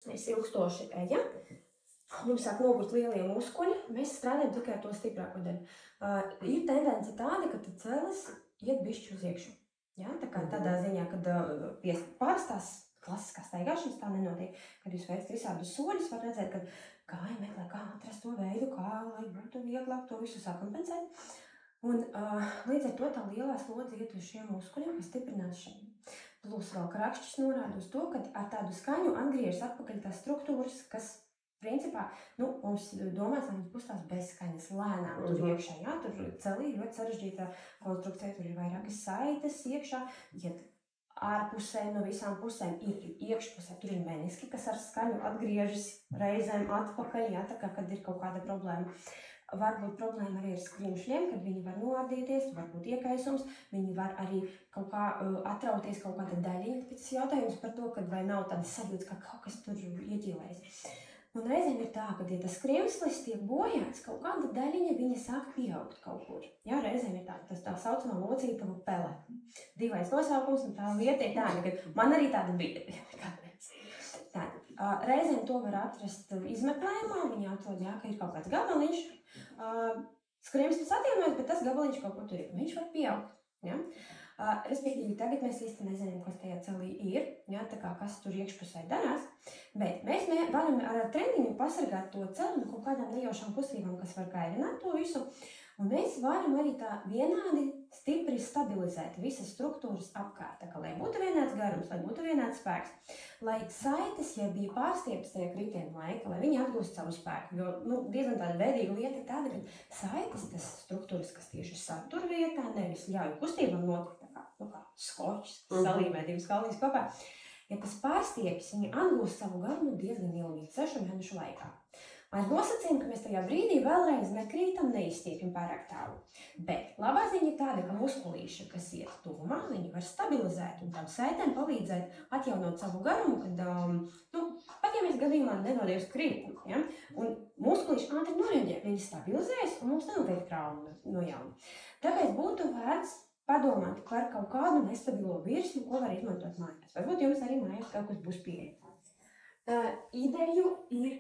mēs ilgstoši ejam, mums sāk nogurt lielie muskuļi, mēs strādājam tikai ar to stiprāko daļu. Ir tendence tāda, ka cēlis iet bišķi uz iekšu. Ja? Tā kā tādā ziņā, kad parastās klasiskās staigāšanas tā nenotiek, kad jūs veicat visādus soļus, var redzēt, ka kāja meklē, kā atrast to veidu, kā lai būtu vieglāk to visu sakompensēt. Un līdz ar to tā lielā slodze iet uz šiem muskuļiem, kas stiprinās šeit. Plus vēl Krakšķis norāda uz to, ka ar tādu skaņu atgriežas atpakaļ tās struktūras, kas principā, mums domāts, lai viņas būs tās bezskaņas lēnām tur iekšā, jā, tur celī ļoti sarežģīta konstrukcija, tur ir vairākas saites iekšā, iet ārpusē no visām pusēm, ir iekšpusē, tur ir meniski, kas ar skaņu atgriežas reizēm atpakaļ, jā, tā kā, kad ir kaut kāda problēma. Varbūt problēma arī ar skrimšļiem, kad viņi var noardīties, varbūt iekaisums, viņi var arī kaut kā atrauties kaut kāda daļiņa, tāpēc tas jautājums par to, kad vai nav tāda sajūta, ka kaut kas tur ieķilējas. Un reizēm ir tā, ka, ja tas skrimslis tiek bojāts, kaut kāda daļiņa viņa sāk pieaugt kaut kur. Jā, reizēm ir tā saucamā locītava pele. Dīvains nosaukums, un tā lieta ir tāda, ka man arī tāda bija. Reizēm to var atrast izmeklējumā, viņi atrod, jā, ka ir kaut kāds gabaliņš, skrimslis atjaunojas, bet tas gabaliņš kaut kur tur ir, viņš var pieaugt. Ja? Respektīvi, tagad mēs īsti nezinām, kas tajā celī ir, ja? Tā kā kas tur iekšpusē darās, bet mēs varam ar treniņu pasargāt to celi no kaut kādām nejaušām kustībām, kas var kairināt to visu, un mēs varam arī tā vienādi stipri stabilizēt visas struktūras apkārt, tā kā lai būtu vienāds garums, lai būtu vienāds spēks, lai saites, ja bija pārstieptas tajā kritienu laika, lai viņi atgūst savu spēku, jo diezgan tāda veidīga lieta ir tāda, ka saites, tas struktūras, kas tieši satur vietā, nevis ļauj kustībām notikt, kā skočs, salīmē divas kalnijas kopā, ja tas pārstiepjas, viņi atgūst savu garumu diezgan ilgi, 6 mēnešu laikā. Ar nosacījumu, ka mēs tajā brīdī vēlreiz nekrītam, neizstiepjam pārāk tālu. Bet labā ziņa ir tāda, ka muskulīši, kas iet tuvumā, viņi var stabilizēt un tām saitēm palīdzēt atjaunot savu garumu, kad, pat ja mēs gadījumā nenodējus krītam, ja? Un muskulīši ātri noreaģē, viņi stabilizējas un mums nenotiek trauma no jauna. Tāpēc būtu vērts padomāt par kaut kādu nestabilo virsmu, ko var izmantot mājās. Varbūt jums arī mājās kaut kas būs pieejams. Ideju ir